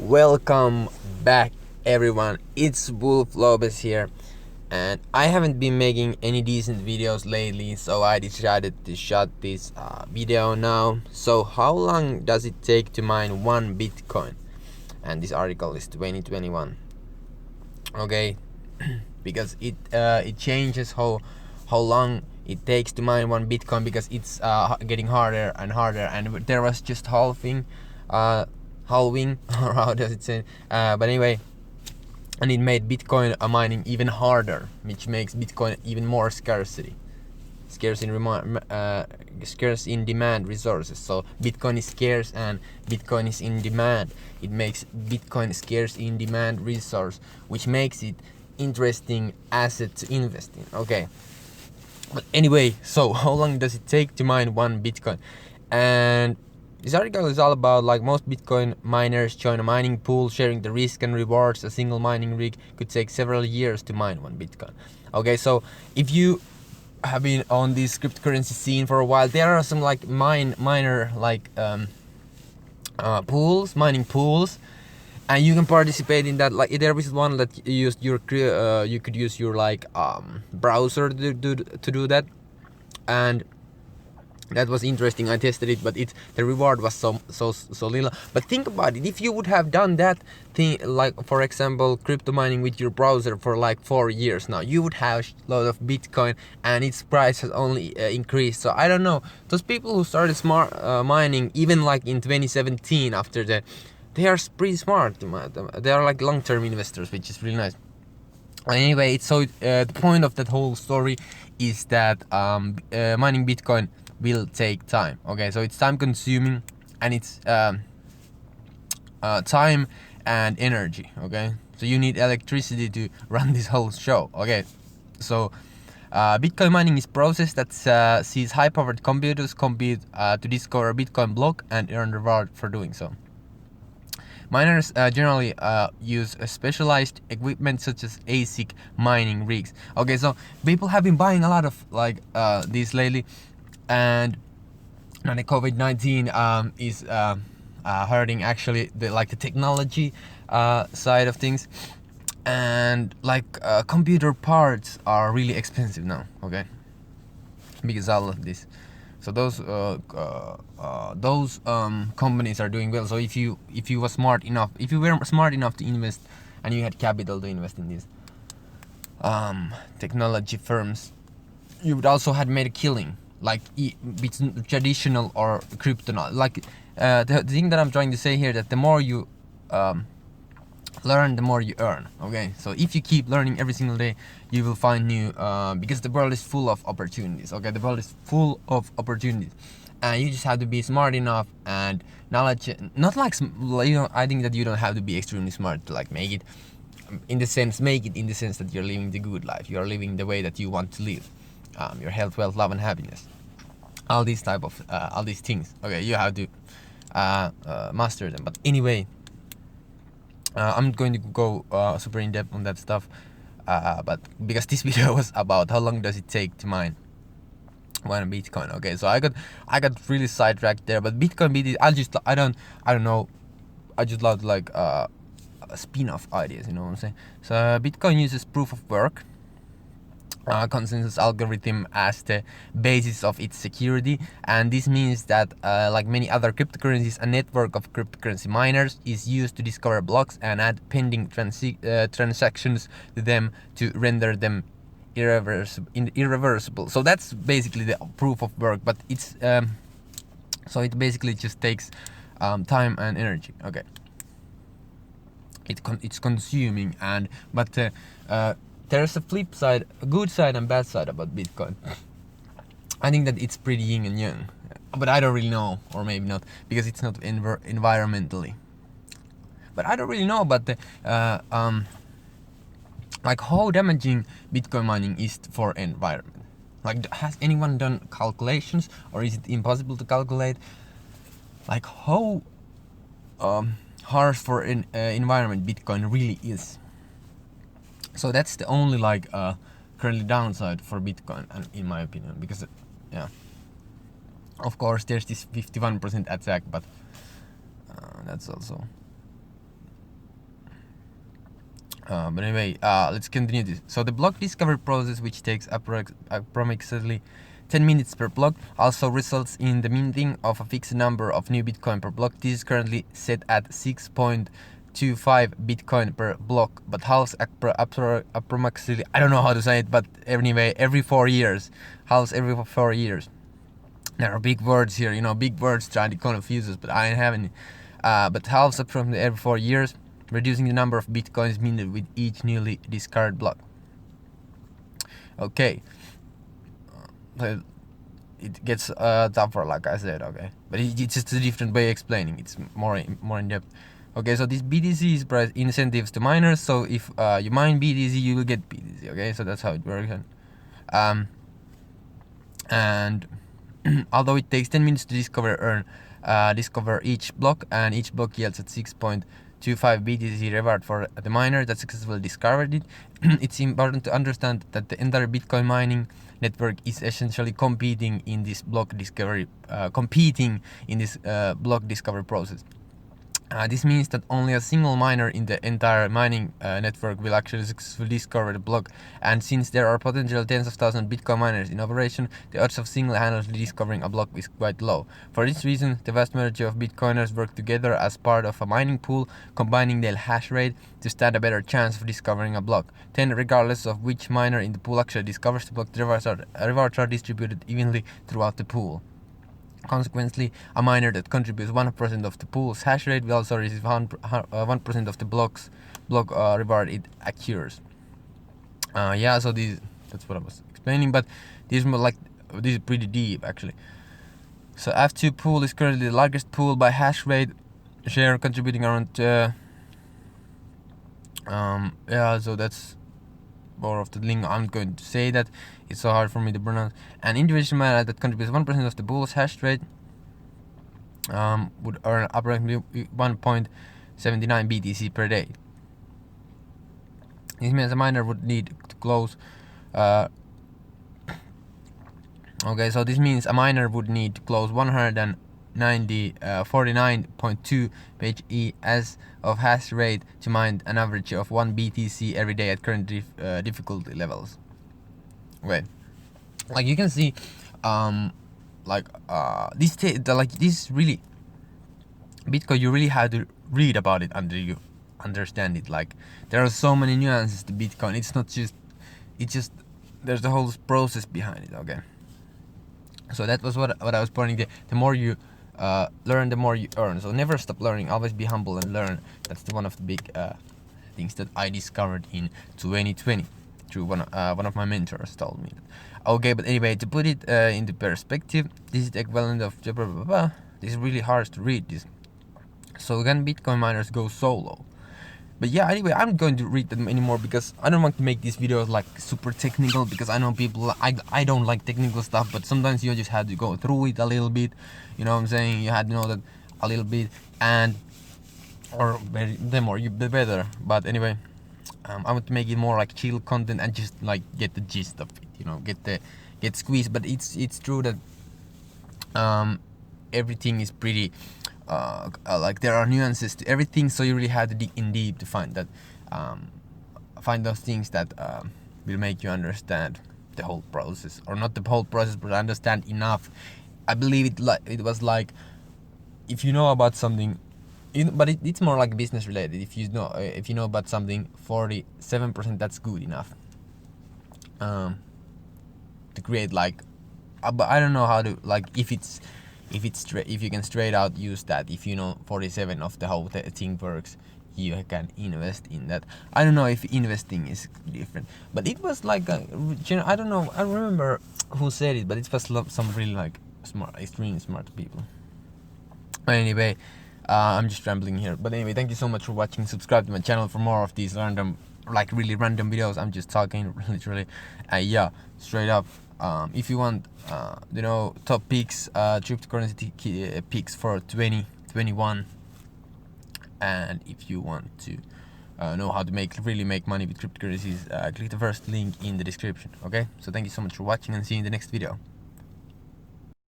Welcome back, everyone. It's Wolf Lopez here, and I haven't been making any decent videos lately, so I decided to shut this video now. So, how long does it take to mine one Bitcoin? And this article is 2021. Okay, because it changes how long it takes to mine one Bitcoin, because it's getting harder and harder, and there was just halving, or how does it say? But anyway, and it made Bitcoin mining even harder, which makes Bitcoin even more scarce in demand resources. So Bitcoin is scarce and Bitcoin is in demand. It makes Bitcoin scarce in demand resource, which makes it interesting asset to invest in. Okay, but anyway, so how long does it take to mine one Bitcoin? And this article is all about, like, most Bitcoin miners join a mining pool, sharing the risk and rewards. A single mining rig could take several years to mine one Bitcoin. Okay, so if you have been on this cryptocurrency scene for a while, there are some like miner like mining pools, and you can participate in that. Like, there is one that you could use your like browser to do that, and that was interesting. I tested it, but the reward was so little. But think about it: if you would have done that thing, like for example, crypto mining with your browser for like 4 years now, you would have a lot of Bitcoin, and its price has only increased. So I don't know. Those people who started smart mining, even like in 2017, after that, they are pretty smart. They are like long-term investors, which is really nice. Anyway, the point of that whole story is that mining Bitcoin will take time. Okay, so it's time consuming, and it's time and energy. Okay, so you need electricity to run this whole show. Okay, so Bitcoin mining is a process that sees high-powered computers compete to discover a Bitcoin block and earn reward for doing so. Miners generally use specialized equipment such as ASIC mining rigs. Okay, so people have been buying a lot of like these lately, and the COVID-19 is hurting actually the technology side of things, and like computer parts are really expensive now. Okay, because all of this. So those companies are doing well. So if you were smart enough to invest, and you had capital to invest in these technology firms, you would also had made a killing, like it's traditional or crypto. Like the thing that I'm trying to say here, that the more you learn, the more you earn. Okay, so if you keep learning every single day, you will find new because the world is full of opportunities. Okay, the world is full of opportunities, and you just have to be smart enough and knowledge. Not like I think that you don't have to be extremely smart to like make it in the sense that you're living the good life. You're living the way that you want to live. Your health, wealth, love, and happiness. All these type of all these things. Okay, you have to master them. But anyway, I'm not going to go super in depth on that stuff, but because this video was about how long does it take to mine one Bitcoin. Okay, so I got really sidetracked there. But Bitcoin, I don't know. I just love like spin-off ideas. You know what I'm saying? So Bitcoin uses proof of work. Consensus algorithm as the basis of its security, and this means that like many other cryptocurrencies, a network of cryptocurrency miners is used to discover blocks and add pending transactions to them to render them irreversible. So that's basically the proof of work, but it's so it basically just takes time and energy. Okay, it's consuming, but there's a flip side, a good side and bad side about Bitcoin. I think that it's pretty yin and yang, but I don't really know, or maybe not, because it's not environmentally. But I don't really know about the like how damaging Bitcoin mining is for environment. Like, has anyone done calculations, or is it impossible to calculate? Like how harsh for an environment Bitcoin really is. So that's the only like currently downside for Bitcoin, and in my opinion, because yeah, of course there's this 51% attack, but that's also But anyway, let's continue this. So the block discovery process, which takes approximately 10 minutes per block, also results in the minting of a fixed number of new Bitcoin per block. This is currently set at 6.25 Bitcoin per block, but halves approximately, I don't know how to say it, but anyway, every 4 years. Halves every 4 years. There are big words here, big words trying to confuse us, but I ain't having it. But halves approximately every 4 years, reducing the number of Bitcoins minted with each newly discarded block. Okay. It gets tougher, like I said, okay, but it's just a different way of explaining. It's more in depth. Okay, so this BTC is price incentives to miners. So if you mine BTC, you will get BTC. Okay, so that's how it works. And although it takes 10 minutes to discover each block, and each block yields at 6.25 BTC reward for the miner that successfully discovered it, it's important to understand that the entire Bitcoin mining network is essentially competing in this block discovery process. This means that only a single miner in the entire mining network will actually successfully discover the block, and since there are potential tens of thousands of Bitcoin miners in operation, the odds of single-handedly discovering a block is quite low. For this reason, the vast majority of Bitcoiners work together as part of a mining pool, combining their hash rate to stand a better chance of discovering a block. Then, regardless of which miner in the pool actually discovers the block, the rewards are distributed evenly throughout the pool. Consequently, a miner that contributes 1% of the pool's hash rate will also receive 1% of the block reward it accrues. Yeah, so that's what I was explaining, but this is pretty deep actually. So F2 pool is currently the largest pool by hash rate share, contributing around yeah, so that's more of the lingo. I'm going to say that it's so hard for me to pronounce. An individual miner that contributes 1% of the pool's hash rate would earn approximately 1.79 BTC per day. This means a miner would need to close okay, so this means a miner would need to close 49.2 PHES of hash rate to mine an average of 1 BTC every day at current difficulty levels. Wait, like you can see, this really Bitcoin, you really have to read about it until you understand it. Like there are so many nuances to Bitcoin. It's just there's the whole process behind it. Okay, so that was what I was pointing. The more you learn, the more you earn. So never stop learning. Always be humble and learn. That's one of the big things that I discovered in 2020 through one of my mentors told me. Okay, but anyway, to put it into perspective, this is the equivalent of blah, blah, blah, blah. This is really hard to read this. So can Bitcoin miners go solo? But yeah, anyway, I'm not going to read them anymore because I don't want to make these videos like super technical, because I know people, I don't like technical stuff, but sometimes you just have to go through it a little bit, you know what I'm saying? You had to know that a little bit, and the more the better. But anyway, I want to make it more like chill content and just like get the gist of it, get squeezed. But it's true that everything is pretty like there are nuances to everything, so you really have to dig in deep to find that find those things that will make you understand the whole process, or not the whole process, but understand enough. I believe it was like, if you know about something, but it's more like business related. If you know about something 47%, that's good enough to create like but I don't know how to, like, if you can straight out use that. If you know 47 of the whole thing works, you can invest in that. I don't know if investing is different, but it was like I don't know, I remember who said it, but it was some really like smart, extremely smart people. But anyway, I'm just rambling here. But anyway, thank you so much for watching. Subscribe to my channel for more of these really random videos. I'm just talking literally. Yeah, straight up. If you want top picks, cryptocurrency picks for 2021, and if you want to know how to really make money with cryptocurrencies, click the first link in the description. Okay, so thank you so much for watching, and see you in the next video.